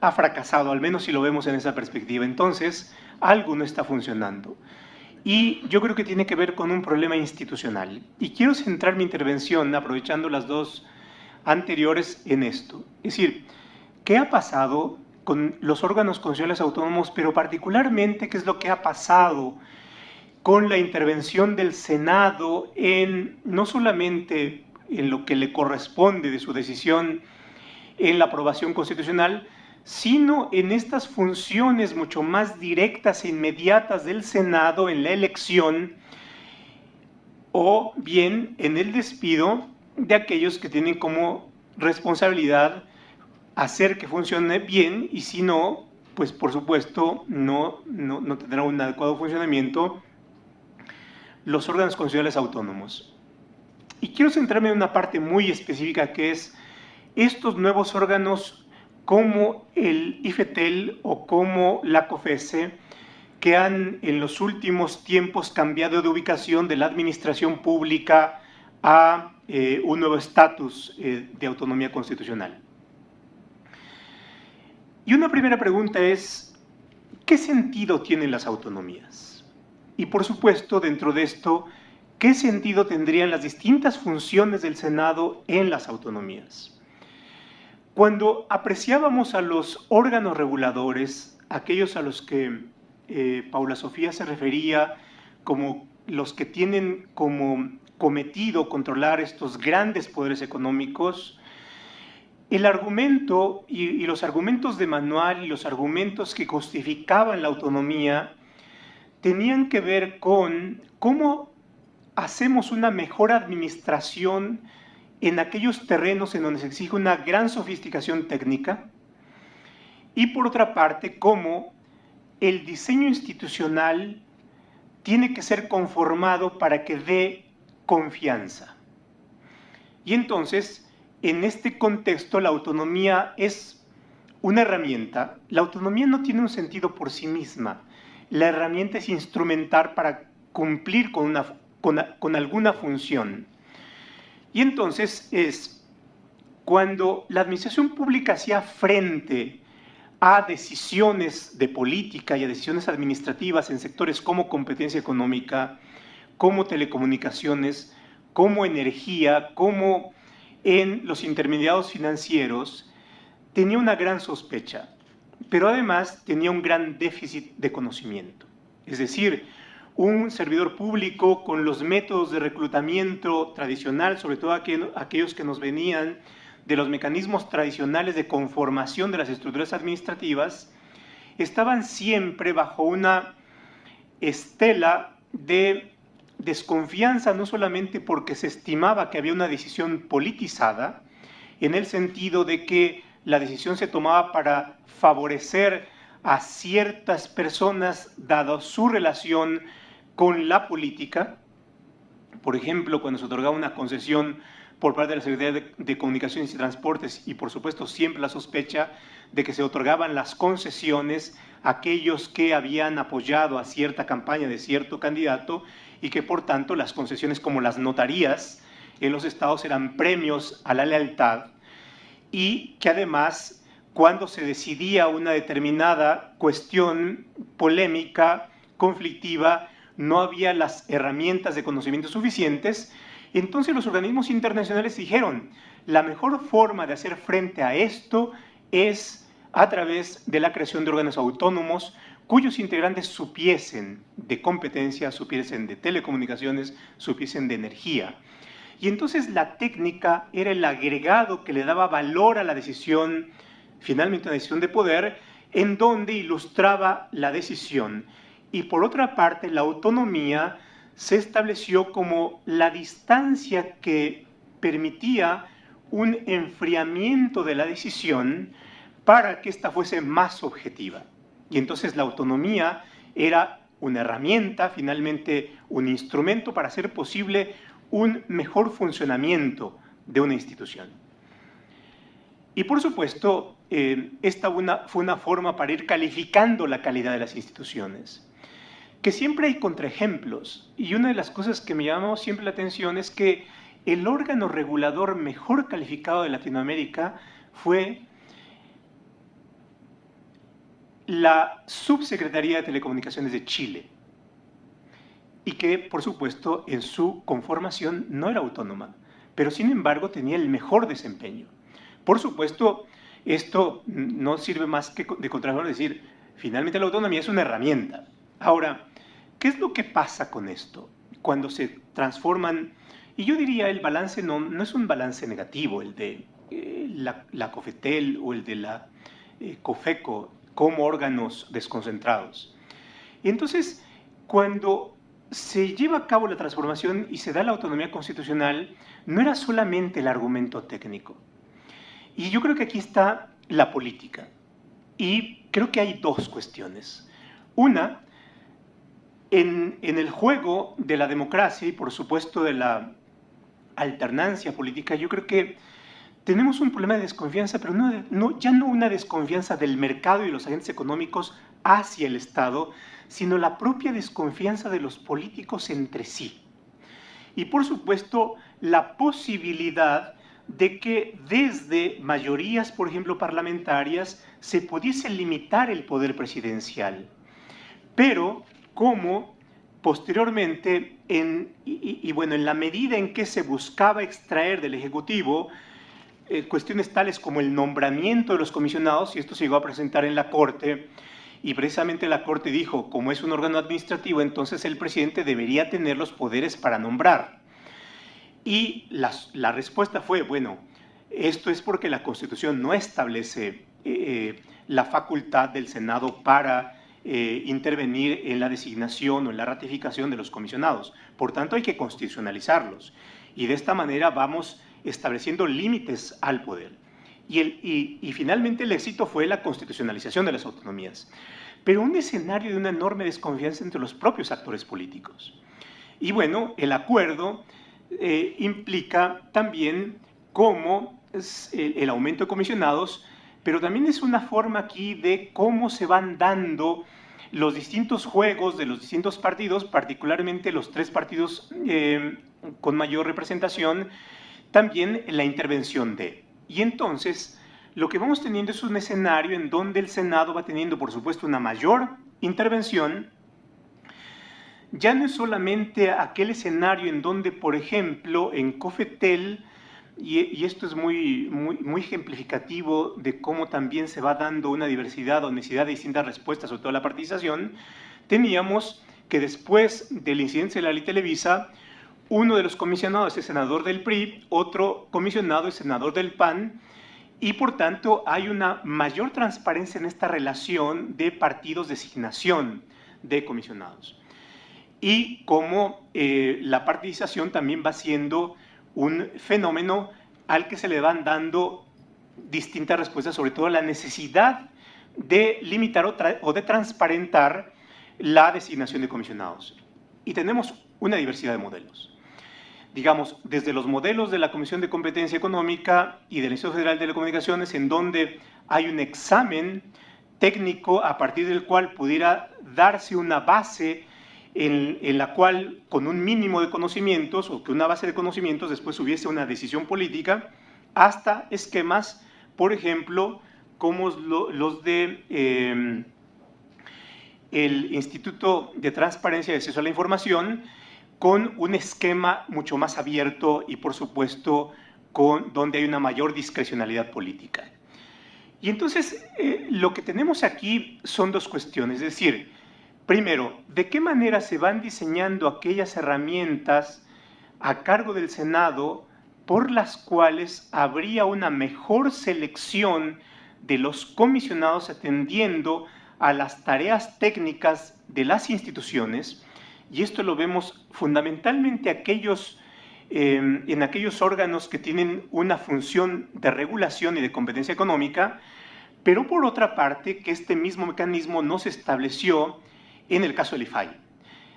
ha fracasado, al menos si lo vemos en esa perspectiva. Entonces, algo no está funcionando. Y yo creo que tiene que ver con un problema institucional. Y quiero centrar mi intervención, aprovechando las dos anteriores, en esto. Es decir, ¿qué ha pasado con los órganos constitucionales autónomos, pero particularmente qué es lo que ha pasado con la intervención del Senado en no solamente en lo que le corresponde de su decisión en la aprobación constitucional, sino en estas funciones mucho más directas e inmediatas del Senado en la elección o bien en el despido de aquellos que tienen como responsabilidad hacer que funcione bien y si no, pues por supuesto no tendrá un adecuado funcionamiento los órganos constitucionales autónomos. Y quiero centrarme en una parte muy específica que es estos nuevos órganos como el IFETEL o como la COFESE, que han en los últimos tiempos cambiado de ubicación de la administración pública a un nuevo estatus de autonomía constitucional. Y una primera pregunta es, ¿qué sentido tienen las autonomías? Y por supuesto, dentro de esto, ¿qué sentido tendrían las distintas funciones del Senado en las autonomías? Cuando apreciábamos a los órganos reguladores, aquellos a los que Paula Sofía se refería como los que tienen como cometido controlar estos grandes poderes económicos, el argumento y los argumentos de manual y los argumentos que justificaban la autonomía tenían que ver con cómo hacemos una mejor administración en aquellos terrenos en donde se exige una gran sofisticación técnica y por otra parte cómo el diseño institucional tiene que ser conformado para que dé confianza. Y entonces, en este contexto, la autonomía es una herramienta. La autonomía no tiene un sentido por sí misma. La herramienta es instrumental para cumplir con alguna función. Y entonces es cuando la administración pública hacía frente a decisiones de política y a decisiones administrativas en sectores como competencia económica, como telecomunicaciones, como energía, como en los intermediarios financieros, tenía una gran sospecha, pero además tenía un gran déficit de conocimiento. Es decir, un servidor público con los métodos de reclutamiento tradicional, sobre todo aquellos que nos venían de los mecanismos tradicionales de conformación de las estructuras administrativas, estaban siempre bajo una estela de desconfianza, no solamente porque se estimaba que había una decisión politizada, en el sentido de que la decisión se tomaba para favorecer a ciertas personas dado su relación con la política. Por ejemplo, cuando se otorgaba una concesión por parte de la Secretaría de Comunicaciones y Transportes y por supuesto siempre la sospecha de que se otorgaban las concesiones a aquellos que habían apoyado a cierta campaña de cierto candidato y que por tanto las concesiones como las notarías en los estados eran premios a la lealtad y que además cuando se decidía una determinada cuestión polémica, conflictiva, no había las herramientas de conocimiento suficientes. Entonces los organismos internacionales dijeron, la mejor forma de hacer frente a esto es a través de la creación de órganos autónomos cuyos integrantes supiesen de competencia, supiesen de telecomunicaciones, supiesen de energía. Y entonces la técnica era el agregado que le daba valor a la decisión, finalmente una decisión de poder, en donde ilustraba la decisión. Y por otra parte, la autonomía se estableció como la distancia que permitía un enfriamiento de la decisión para que ésta fuese más objetiva. Y entonces la autonomía era una herramienta, finalmente un instrumento para hacer posible un mejor funcionamiento de una institución. Y por supuesto, esta fue una forma para ir calificando la calidad de las instituciones. Que siempre hay contraejemplos, y una de las cosas que me llamó siempre la atención es que el órgano regulador mejor calificado de Latinoamérica fue la Subsecretaría de Telecomunicaciones de Chile, y que, por supuesto, en su conformación no era autónoma, pero sin embargo tenía el mejor desempeño. Por supuesto, esto no sirve más que de contralor decir, finalmente la autonomía es una herramienta. Ahora, ¿qué es lo que pasa con esto? Cuando se transforman, y yo diría el balance no es un balance negativo, el de la COFETEL o el de la COFECO como órganos desconcentrados. Y entonces, cuando se lleva a cabo la transformación y se da la autonomía constitucional, no era solamente el argumento técnico. Y yo creo que aquí está la política. Y creo que hay dos cuestiones. Una, en el juego de la democracia y por supuesto de la alternancia política, yo creo que tenemos un problema de desconfianza, pero ya no una desconfianza del mercado y los agentes económicos hacia el Estado, sino la propia desconfianza de los políticos entre sí. Y por supuesto, la posibilidad de que desde mayorías, por ejemplo, parlamentarias, se pudiese limitar el poder presidencial. Pero como posteriormente, bueno, en la medida en que se buscaba extraer del Ejecutivo cuestiones tales como el nombramiento de los comisionados, y esto se llegó a presentar en la Corte, y precisamente la Corte dijo, como es un órgano administrativo, entonces el presidente debería tener los poderes para nombrar. Y la respuesta fue, bueno, esto es porque la Constitución no establece la facultad del Senado para intervenir en la designación o en la ratificación de los comisionados. Por tanto, hay que constitucionalizarlos. Y de esta manera vamos estableciendo límites al poder. Y finalmente el éxito fue la constitucionalización de las autonomías. Pero un escenario de una enorme desconfianza entre los propios actores políticos. Y bueno, el acuerdo implica también cómo el aumento de comisionados, pero también es una forma aquí de cómo se van dando los distintos juegos de los distintos partidos, particularmente los tres partidos con mayor representación, también la intervención de. Y entonces, lo que vamos teniendo es un escenario en donde el Senado va teniendo, por supuesto, una mayor intervención. Ya no es solamente aquel escenario en donde, por ejemplo, en COFETEL, y esto es muy ejemplificativo de cómo también se va dando una diversidad o necesidad de distintas respuestas sobre toda la participación, teníamos que después del incidente de la ley Televisa, uno de los comisionados es senador del PRI, otro comisionado es senador del PAN, y por tanto hay una mayor transparencia en esta relación de partidos de designación de comisionados. Y cómo la participación también va siendo un fenómeno al que se le van dando distintas respuestas, sobre todo la necesidad de limitar o de transparentar la designación de comisionados. Y tenemos una diversidad de modelos. Digamos, desde los modelos de la Comisión de Competencia Económica y del Instituto Federal de Telecomunicaciones, en donde hay un examen técnico a partir del cual pudiera darse una base en la cual, con un mínimo de conocimientos, o que una base de conocimientos después hubiese una decisión política, hasta esquemas, por ejemplo, como los de el Instituto de Transparencia y Acceso a la Información, con un esquema mucho más abierto y, por supuesto, donde hay una mayor discrecionalidad política. Y entonces, lo que tenemos aquí son dos cuestiones, es decir, primero, ¿de qué manera se van diseñando aquellas herramientas a cargo del Senado por las cuales habría una mejor selección de los comisionados atendiendo a las tareas técnicas de las instituciones? Y esto lo vemos fundamentalmente en aquellos órganos que tienen una función de regulación y de competencia económica, pero por otra parte que este mismo mecanismo no se estableció en el caso del IFAI.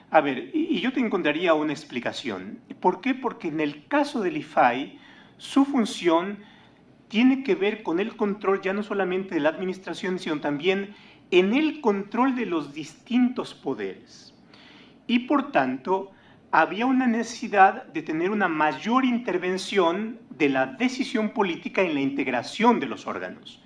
A ver, y yo te encontraría una explicación. ¿Por qué? Porque en el caso del IFAI, su función tiene que ver con el control ya no solamente de la administración, sino también en el control de los distintos poderes. Y por tanto, había una necesidad de tener una mayor intervención de la decisión política en la integración de los órganos.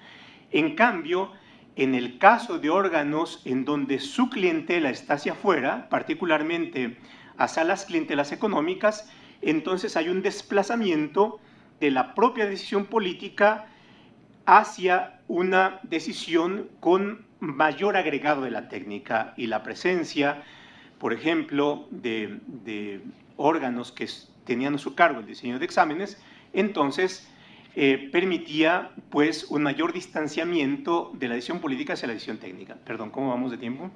En cambio, En el caso de órganos en donde su clientela está hacia afuera, particularmente hacia las clientelas económicas, entonces hay un desplazamiento de la propia decisión política hacia una decisión con mayor agregado de la técnica y la presencia, por ejemplo, de órganos que tenían a su cargo el diseño de exámenes, entonces permitía pues un mayor distanciamiento de la decisión política hacia la decisión técnica. Perdón, ¿cómo vamos de tiempo?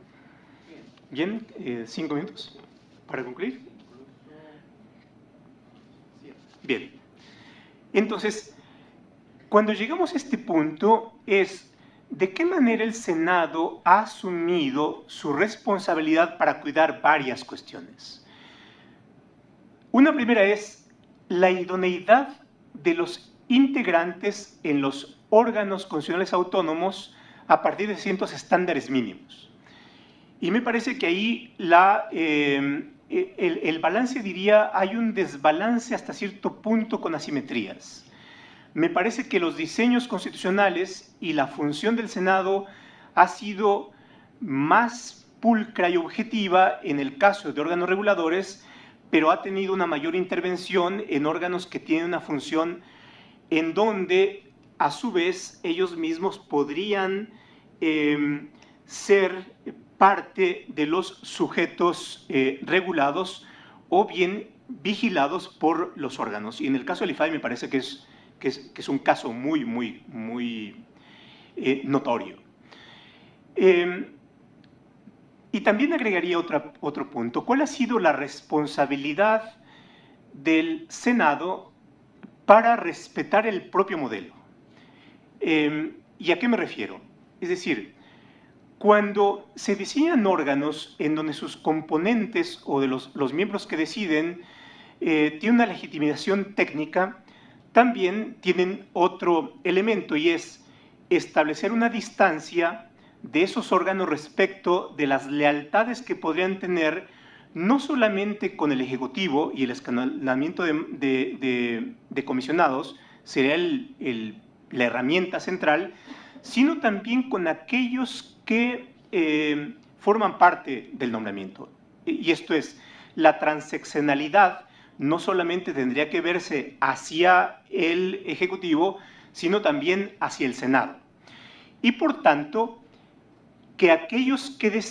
Bien, 5 minutos para concluir. Bien, entonces, cuando llegamos a este punto es de qué manera el Senado ha asumido su responsabilidad para cuidar varias cuestiones. Una primera es la idoneidad de los integrantes en los órganos constitucionales autónomos a partir de ciertos estándares mínimos. Y me parece que ahí el balance, diría, hay un desbalance hasta cierto punto con asimetrías. Me parece que los diseños constitucionales y la función del Senado ha sido más pulcra y objetiva en el caso de órganos reguladores, pero ha tenido una mayor intervención en órganos que tienen una función en donde, a su vez, ellos mismos podrían ser parte de los sujetos regulados o bien vigilados por los órganos. Y en el caso del IFAI me parece que es un caso muy notorio. Y también agregaría otro punto. ¿Cuál ha sido la responsabilidad del Senado para respetar el propio modelo? ¿Y a qué me refiero? Es decir, cuando se diseñan órganos en donde sus componentes o de los miembros que deciden tienen una legitimación técnica, también tienen otro elemento y es establecer una distancia de esos órganos respecto de las lealtades que podrían tener no solamente con el Ejecutivo y el escalonamiento de comisionados, sería la herramienta central, sino también con aquellos que forman parte del nombramiento. Y esto es, la transeccionalidad no solamente tendría que verse hacia el Ejecutivo, sino también hacia el Senado. Y por tanto, que aquellos que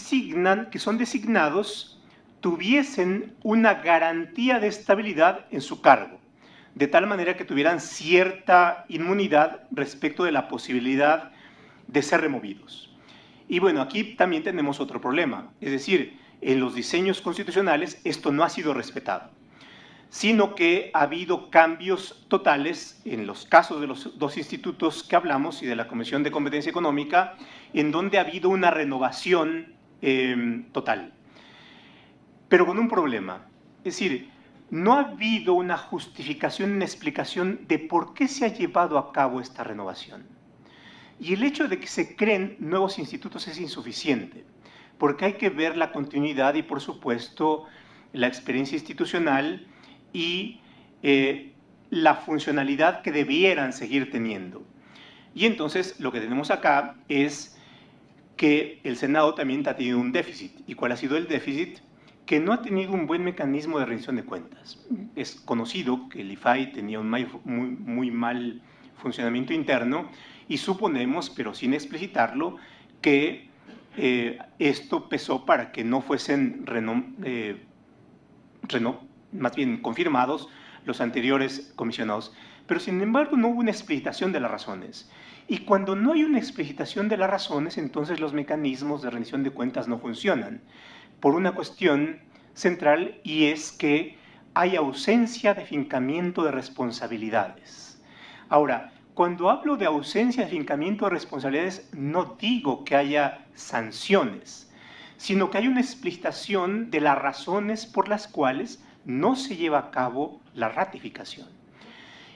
son designados, tuviesen una garantía de estabilidad en su cargo, de tal manera que tuvieran cierta inmunidad respecto de la posibilidad de ser removidos. Y bueno, aquí también tenemos otro problema, es decir, en los diseños constitucionales esto no ha sido respetado, sino que ha habido cambios totales en los casos de los dos institutos que hablamos y de la Comisión de Competencia Económica, en donde ha habido una renovación total. Pero con un problema, es decir, no ha habido una justificación, una explicación de por qué se ha llevado a cabo esta renovación. Y el hecho de que se creen nuevos institutos es insuficiente, porque hay que ver la continuidad y, por supuesto, la experiencia institucional y la funcionalidad que debieran seguir teniendo. Y entonces lo que tenemos acá es que el Senado también ha tenido un déficit. ¿Y cuál ha sido el déficit? Que no ha tenido un buen mecanismo de rendición de cuentas. Es conocido que el IFAI tenía un muy mal funcionamiento interno y suponemos, pero sin explicitarlo, que esto pesó para que no fuesen más bien confirmados los anteriores comisionados. Pero sin embargo no hubo una explicitación de las razones. Y cuando no hay una explicitación de las razones, entonces los mecanismos de rendición de cuentas no funcionan. Por una cuestión central, y es que hay ausencia de fincamiento de responsabilidades. Ahora, cuando hablo de ausencia de fincamiento de responsabilidades, no digo que haya sanciones, sino que hay una explicitación de las razones por las cuales no se lleva a cabo la ratificación.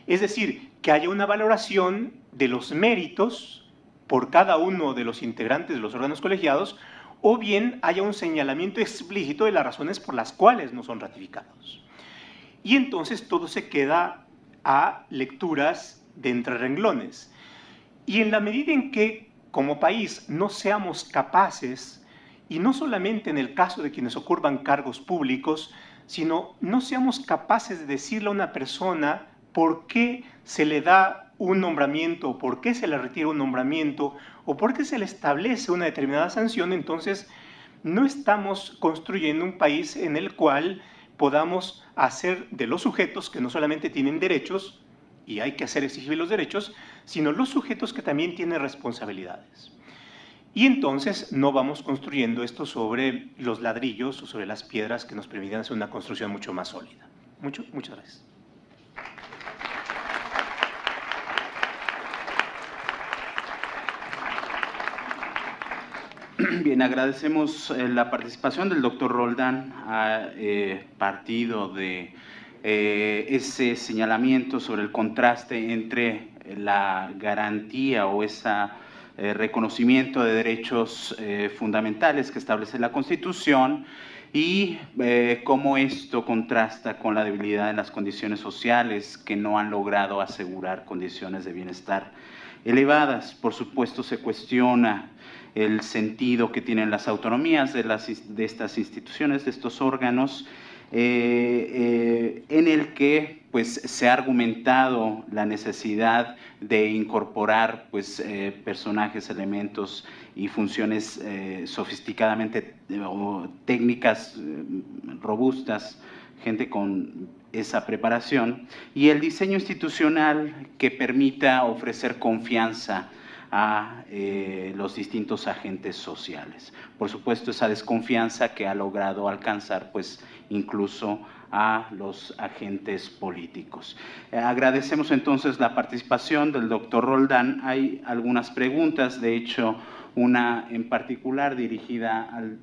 Es decir, que haya una valoración de los méritos por cada uno de los integrantes de los órganos colegiados, o bien haya un señalamiento explícito de las razones por las cuales no son ratificados. Y entonces todo se queda a lecturas de entre renglones. Y en la medida en que como país no seamos capaces, y no solamente en el caso de quienes ocupan cargos públicos, sino no seamos capaces de decirle a una persona por qué se le da un nombramiento, o por qué se le retira un nombramiento, o por qué se le establece una determinada sanción, entonces no estamos construyendo un país en el cual podamos hacer de los sujetos que no solamente tienen derechos, y hay que hacer exigibles los derechos, sino los sujetos que también tienen responsabilidades. Y entonces no vamos construyendo esto sobre los ladrillos o sobre las piedras que nos permitan hacer una construcción mucho más sólida. Muchas gracias. Bien, agradecemos la participación del doctor Roldán, ha partido de ese señalamiento sobre el contraste entre la garantía o ese reconocimiento de derechos fundamentales que establece la Constitución y cómo esto contrasta con la debilidad en las condiciones sociales que no han logrado asegurar condiciones de bienestar elevadas. Por supuesto, se cuestiona el sentido que tienen las autonomías de estas instituciones, de estos órganos, en el que pues, se ha argumentado la necesidad de incorporar pues, personajes, elementos y funciones sofisticadamente o técnicas robustas, gente con esa preparación, y el diseño institucional que permita ofrecer confianza a los distintos agentes sociales. Por supuesto, esa desconfianza que ha logrado alcanzar, pues, incluso a los agentes políticos. Agradecemos entonces la participación del doctor Roldán. Hay algunas preguntas, de hecho, una en particular dirigida al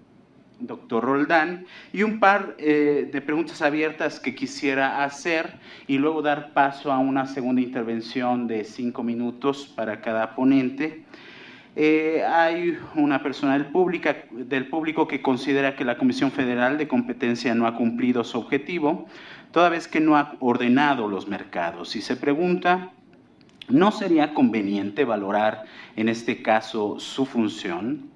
doctor Roldán, y un par de preguntas abiertas que quisiera hacer y luego dar paso a una segunda intervención de 5 minutos para cada ponente. Hay una persona del público que considera que la Comisión Federal de Competencia no ha cumplido su objetivo, toda vez que no ha ordenado los mercados, y se pregunta, ¿no sería conveniente valorar en este caso su función?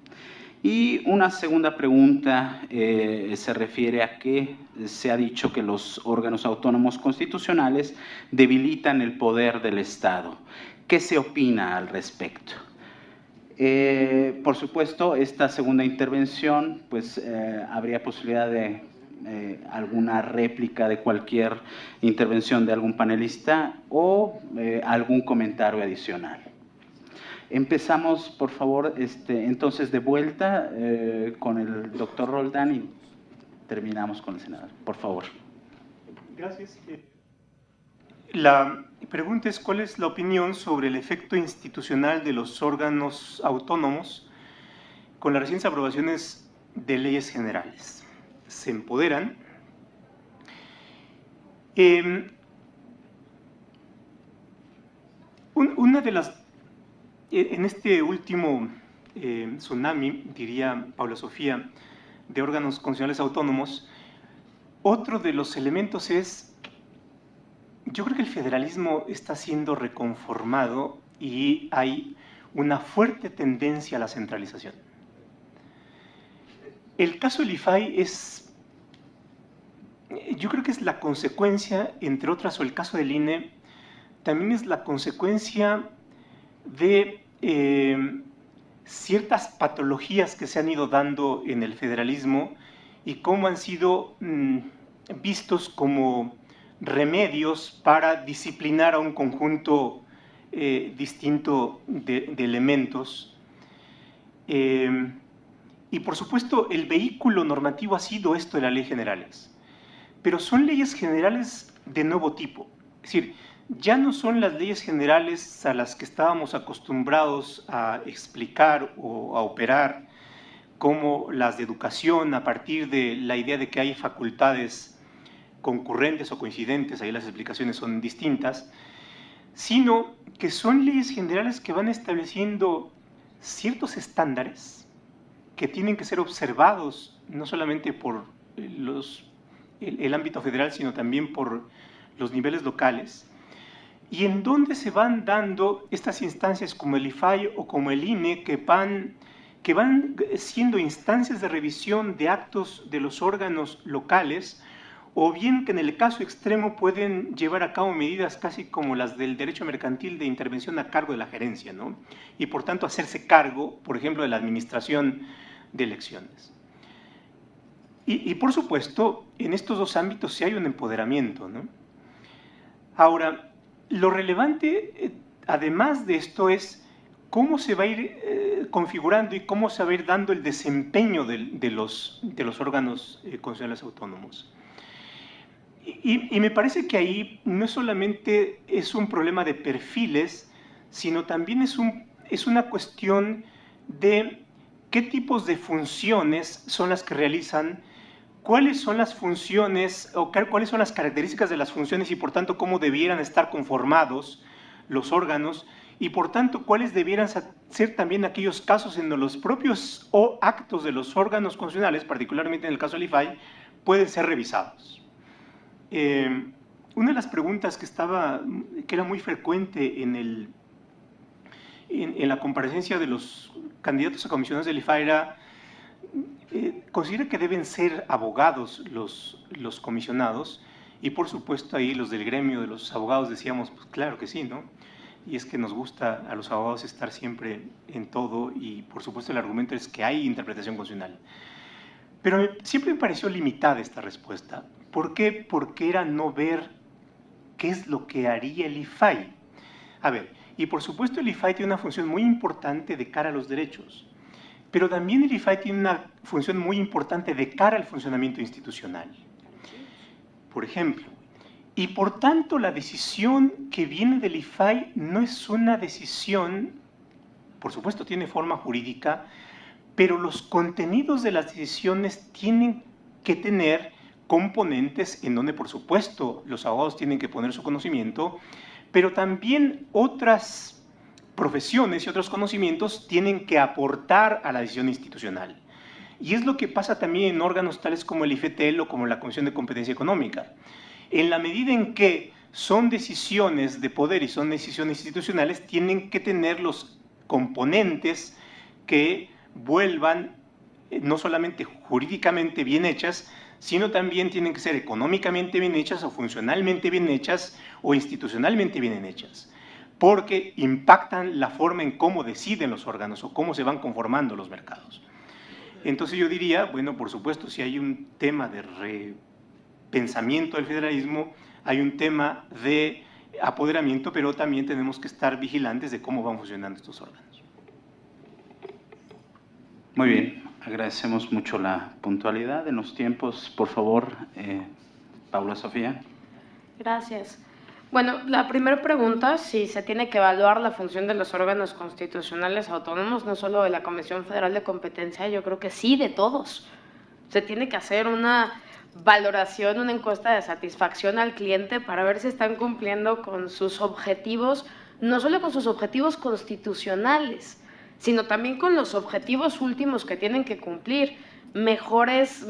Y una segunda pregunta se refiere a que se ha dicho que los órganos autónomos constitucionales debilitan el poder del Estado. ¿Qué se opina al respecto? Por supuesto, esta segunda intervención, pues habría posibilidad de alguna réplica de cualquier intervención de algún panelista o algún comentario adicional. Empezamos, por favor, entonces de vuelta con el doctor Roldán y terminamos con el senador. Por favor. Gracias. La pregunta es, ¿cuál es la opinión sobre el efecto institucional de los órganos autónomos con las recientes aprobaciones de leyes generales? Se empoderan. Una de las... En este último tsunami, diría Paula Sofía, de órganos constitucionales autónomos, otro de los elementos es, yo creo que el federalismo está siendo reconformado y hay una fuerte tendencia a la centralización. El caso del IFAI es, yo creo que es la consecuencia, entre otras, o el caso del INE, también es la consecuencia de ciertas patologías que se han ido dando en el federalismo y cómo han sido vistos como remedios para disciplinar a un conjunto distinto de elementos. Y por supuesto, el vehículo normativo ha sido esto de las leyes generales, pero son leyes generales de nuevo tipo. Es decir, ya no son las leyes generales a las que estábamos acostumbrados a explicar o a operar, como las de educación, a partir de la idea de que hay facultades concurrentes o coincidentes, ahí las explicaciones son distintas, sino que son leyes generales que van estableciendo ciertos estándares que tienen que ser observados no solamente por el ámbito federal, sino también por los niveles locales, y en dónde se van dando estas instancias como el IFAI o como el INE que van siendo instancias de revisión de actos de los órganos locales, o bien que en el caso extremo pueden llevar a cabo medidas casi como las del derecho mercantil de intervención a cargo de la gerencia, ¿no? Y por tanto hacerse cargo, por ejemplo, de la administración de elecciones. Y por supuesto, en estos dos ámbitos sí hay un empoderamiento, ¿no? Ahora, lo relevante, además de esto, es cómo se va a ir configurando y cómo se va a ir dando el desempeño de los órganos constitucionales autónomos. Y me parece que ahí no solamente es un problema de perfiles, sino también es una cuestión de qué tipos de funciones son las que realizan, cuáles son las funciones o cuáles son las características de las funciones y por tanto cómo debieran estar conformados los órganos y por tanto cuáles debieran ser también aquellos casos en donde los propios actos de los órganos constitucionales, particularmente en el caso del IFAI, pueden ser revisados. Una de las preguntas que era muy frecuente en la comparecencia de los candidatos a comisionados del IFAI era, ¿considera que deben ser abogados los comisionados? Y por supuesto ahí los del gremio de los abogados decíamos, pues claro que sí, ¿no? Y es que nos gusta a los abogados estar siempre en todo y por supuesto el argumento es que hay interpretación constitucional. Pero siempre me pareció limitada esta respuesta. ¿Por qué? Porque era no ver qué es lo que haría el IFAI. A ver, y por supuesto el IFAI tiene una función muy importante de cara a los derechos, pero también el IFAI tiene una función muy importante de cara al funcionamiento institucional. Por ejemplo, y por tanto la decisión que viene del IFAI no es una decisión, por supuesto tiene forma jurídica, pero los contenidos de las decisiones tienen que tener componentes en donde, por supuesto, los abogados tienen que poner su conocimiento, pero también otras profesiones y otros conocimientos tienen que aportar a la decisión institucional. Y es lo que pasa también en órganos tales como el IFETEL o como la Comisión de Competencia Económica. En la medida en que son decisiones de poder y son decisiones institucionales, tienen que tener los componentes que vuelvan no solamente jurídicamente bien hechas, sino también tienen que ser económicamente bien hechas o funcionalmente bien hechas o institucionalmente bien hechas, porque impactan la forma en cómo deciden los órganos o cómo se van conformando los mercados. Entonces yo diría, bueno, por supuesto, si hay un tema de repensamiento del federalismo, hay un tema de apoderamiento, pero también tenemos que estar vigilantes de cómo van funcionando estos órganos. Muy bien, agradecemos mucho la puntualidad en los tiempos. Por favor, Paula Sofía. Gracias. Bueno, la primera pregunta, si se tiene que evaluar la función de los órganos constitucionales autónomos, no solo de la Comisión Federal de Competencia, yo creo que sí, de todos. Se tiene que hacer una valoración, una encuesta de satisfacción al cliente para ver si están cumpliendo con sus objetivos, no solo con sus objetivos constitucionales, sino también con los objetivos últimos que tienen que cumplir. Mejores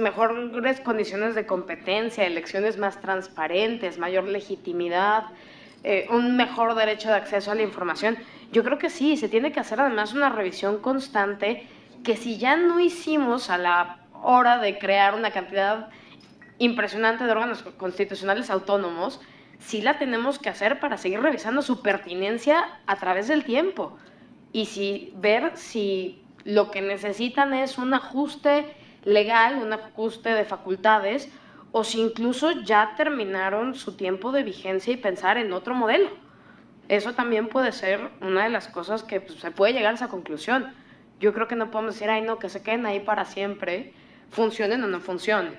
condiciones de competencia, elecciones más transparentes, mayor legitimidad, un mejor derecho de acceso a la información. Yo creo que sí, se tiene que hacer además una revisión constante que si ya no hicimos a la hora de crear una cantidad impresionante de órganos constitucionales autónomos, sí la tenemos que hacer para seguir revisando su pertinencia a través del tiempo y ver si lo que necesitan es un ajuste legal, un ajuste de facultades, o si incluso ya terminaron su tiempo de vigencia y pensar en otro modelo. Eso también puede ser una de las cosas que se puede llegar a esa conclusión. Yo creo que no podemos decir, ay no, que se queden ahí para siempre, funcionen o no funcionen.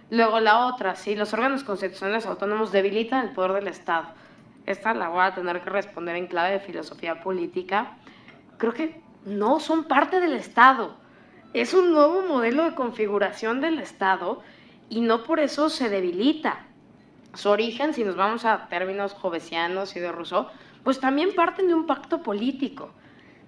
Luego la otra, si los órganos constitucionales autónomos debilitan el poder del Estado. Esta la voy a tener que responder en clave de filosofía política. Creo que no son parte del Estado. Es un nuevo modelo de configuración del Estado y no por eso se debilita. Su origen, si nos vamos a términos hobbesianos y de Rousseau, pues también parten de un pacto político,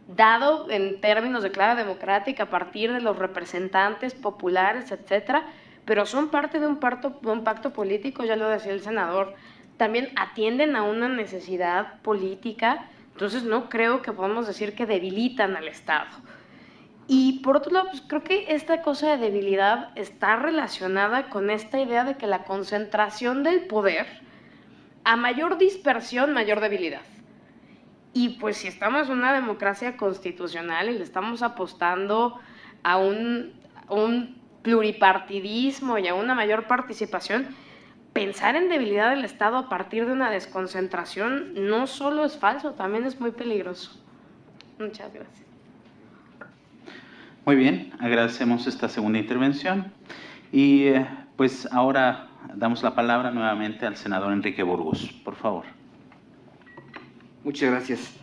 dado en términos de clave democrática a partir de los representantes populares, etcétera, pero son parte de un pacto político, ya lo decía el senador también atienden a una necesidad política, entonces no creo que podamos decir que debilitan al Estado. Y por otro lado, pues creo que esta cosa de debilidad está relacionada con esta idea de que la concentración del poder, a mayor dispersión, mayor debilidad. Y pues si estamos en una democracia constitucional y le estamos apostando a un pluripartidismo y a una mayor participación, pensar en debilidad del Estado a partir de una desconcentración no solo es falso, también es muy peligroso. Muchas gracias. Muy bien, agradecemos esta segunda intervención y pues ahora damos la palabra nuevamente al senador Enrique Burgos, por favor. Muchas gracias.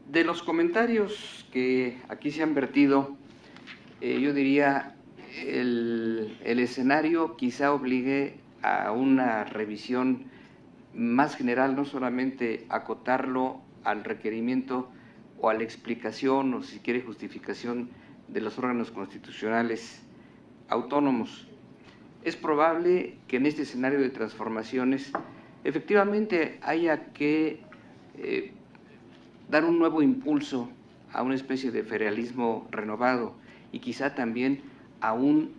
De los comentarios que aquí se han vertido, yo diría el escenario quizá obligue a una revisión más general, no solamente acotarlo al requerimiento o a la explicación o si quiere justificación de los órganos constitucionales autónomos. Es probable que en este escenario de transformaciones efectivamente haya que dar un nuevo impulso a una especie de federalismo renovado y quizá también a un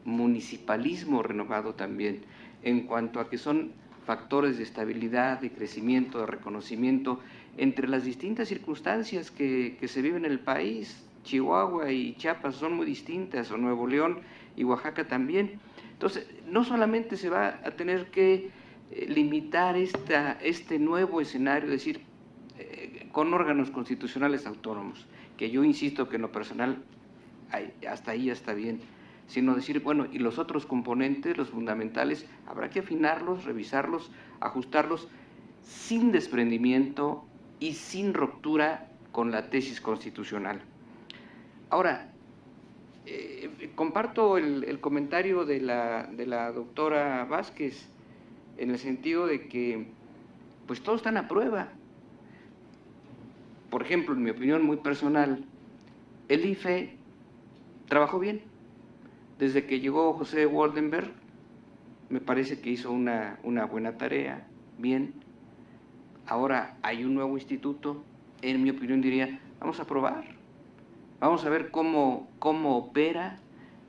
municipalismo renovado también, en cuanto a que son factores de estabilidad, de crecimiento, de reconocimiento entre las distintas circunstancias que se viven en el país. Chihuahua y Chiapas son muy distintas, o Nuevo León y Oaxaca también. Entonces, no solamente se va a tener que limitar este nuevo escenario, es decir, con órganos constitucionales autónomos, que yo insisto que en lo personal hasta ahí ya está bien, sino decir, bueno, y los otros componentes, los fundamentales, habrá que afinarlos, revisarlos, ajustarlos, sin desprendimiento y sin ruptura con la tesis constitucional. Ahora, comparto el comentario de la doctora Vázquez, en el sentido de que pues todos están a prueba. Por ejemplo, en mi opinión muy personal, el IFE trabajó bien. Desde que llegó José Woldenberg, me parece que hizo una buena tarea, bien. Ahora hay un nuevo instituto, en mi opinión diría, vamos a probar, vamos a ver cómo opera,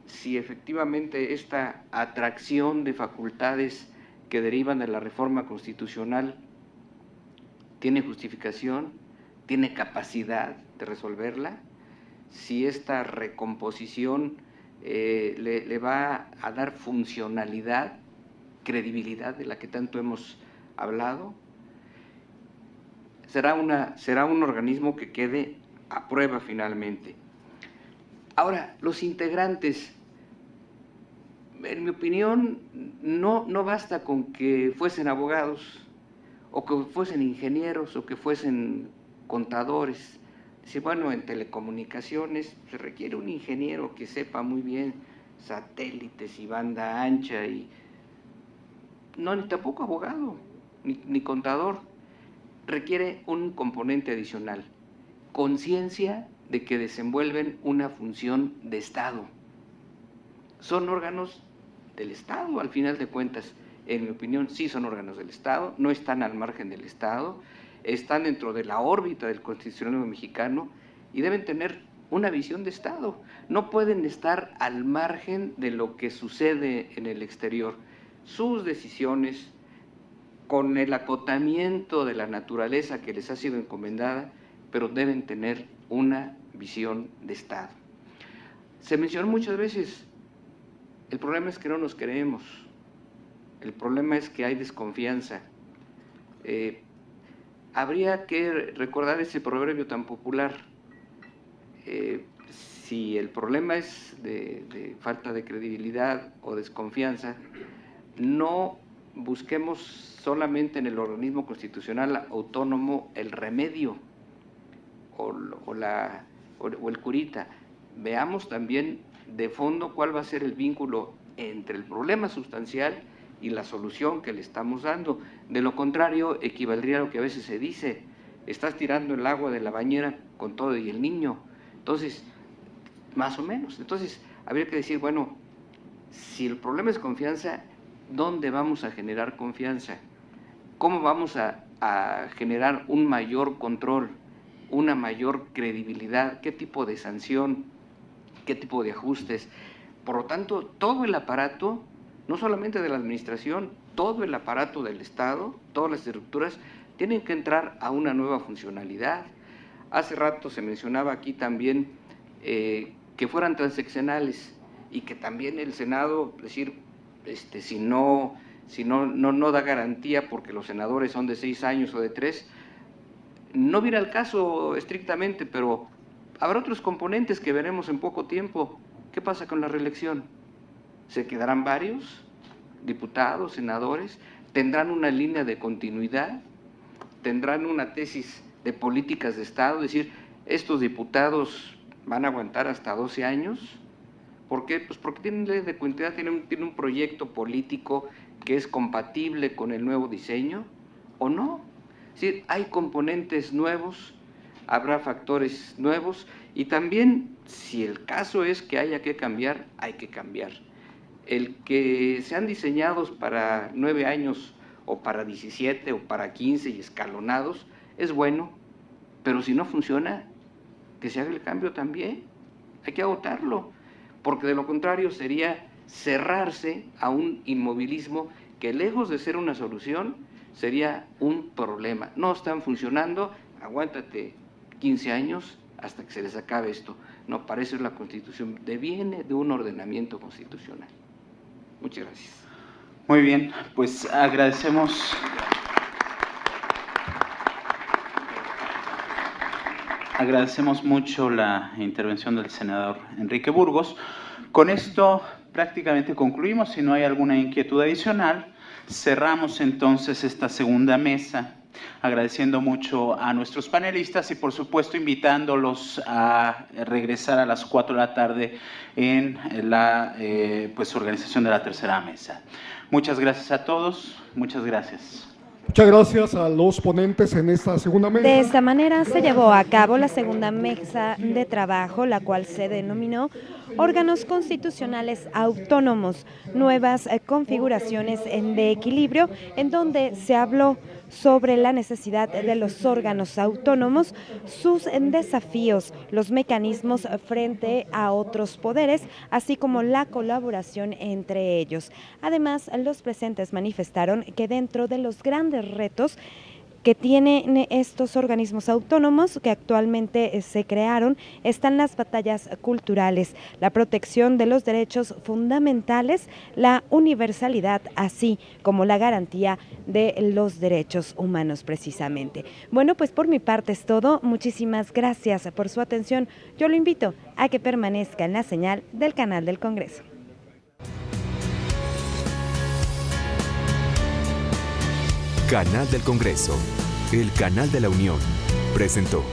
si efectivamente esta atracción de facultades que derivan de la reforma constitucional tiene justificación, tiene capacidad de resolverla, si esta recomposición le va a dar funcionalidad, credibilidad de la que tanto hemos hablado. Será un organismo que quede a prueba finalmente. Ahora, los integrantes, en mi opinión, no basta con que fuesen abogados, o que fuesen ingenieros, o que fuesen contadores. Dice, bueno, en telecomunicaciones se requiere un ingeniero que sepa muy bien satélites y banda ancha, y no, ni tampoco abogado, ni contador. Requiere un componente adicional, conciencia de que desenvuelven una función de Estado. Son órganos del Estado, al final de cuentas. En mi opinión, sí son órganos del Estado, no están al margen del Estado, están dentro de la órbita del constitucionalismo mexicano y deben tener una visión de Estado. No pueden estar al margen de lo que sucede en el exterior. Sus decisiones, con el acotamiento de la naturaleza que les ha sido encomendada, pero deben tener una visión de Estado. Se mencionó muchas veces, el problema es que no nos creemos, el problema es que hay desconfianza. Habría que recordar ese proverbio tan popular. Si el problema es de falta de credibilidad o desconfianza, no busquemos solamente en el organismo constitucional autónomo el remedio o el curita. Veamos también de fondo cuál va a ser el vínculo entre el problema sustancial y la solución que le estamos dando. De lo contrario, equivaldría a lo que a veces se dice, estás tirando el agua de la bañera con todo y el niño. Entonces, más o menos. Entonces, habría que decir, bueno, si el problema es confianza, ¿dónde vamos a generar confianza? ¿cómo vamos a generar un mayor control, una mayor credibilidad? ¿Qué tipo de sanción? ¿Qué tipo de ajustes? Por lo tanto, todo el aparato, no solamente de la administración, todo el aparato del Estado, todas las estructuras, tienen que entrar a una nueva funcionalidad. Hace rato se mencionaba aquí también que fueran transeccionales y que también el Senado, es decir, si no da garantía porque los senadores son de 6 años o de 3, no viene al caso estrictamente, pero habrá otros componentes que veremos en poco tiempo. ¿Qué pasa con la reelección? ¿Se quedarán varios diputados, senadores? ¿Tendrán una línea de continuidad? ¿Tendrán una tesis de políticas de Estado? Es decir, ¿estos diputados van a aguantar hasta 12 años? ¿Por qué? Pues porque tienen ley de continuidad, tienen un proyecto político que es compatible con el nuevo diseño, ¿o no? Es decir, hay componentes nuevos, habrá factores nuevos, y también, si el caso es que haya que cambiar, hay que cambiar. El que sean diseñados para 9 años, o para 17, o para 15 y escalonados, es bueno, pero si no funciona, que se haga el cambio también, hay que agotarlo, porque de lo contrario sería cerrarse a un inmovilismo que, lejos de ser una solución, sería un problema. No están funcionando, aguántate 15 años hasta que se les acabe esto. No, para eso es la Constitución, deviene de un ordenamiento constitucional. Muchas gracias. Muy bien, pues agradecemos mucho la intervención del senador Enrique Burgos. Con esto prácticamente concluimos. Si no hay alguna inquietud adicional, cerramos entonces esta segunda mesa, agradeciendo mucho a nuestros panelistas y por supuesto invitándolos a regresar a las 4 de la tarde en la organización de la tercera mesa. Muchas gracias a todos, muchas gracias. Muchas gracias a los ponentes en esta segunda mesa. De esta manera se llevó a cabo la segunda mesa de trabajo, la cual se denominó Órganos Constitucionales Autónomos, nuevas configuraciones de equilibrio, en donde se habló sobre la necesidad de los órganos autónomos, sus desafíos, los mecanismos frente a otros poderes, así como la colaboración entre ellos. Además, los presentes manifestaron que dentro de los grandes retos que tienen estos organismos autónomos que actualmente se crearon están las batallas culturales, la protección de los derechos fundamentales, la universalidad, así como la garantía de los derechos humanos precisamente. Bueno, pues por mi parte es todo. Muchísimas gracias por su atención. Yo lo invito a que permanezca en la señal del canal del Congreso. Canal del Congreso, el canal de la Unión, presentó.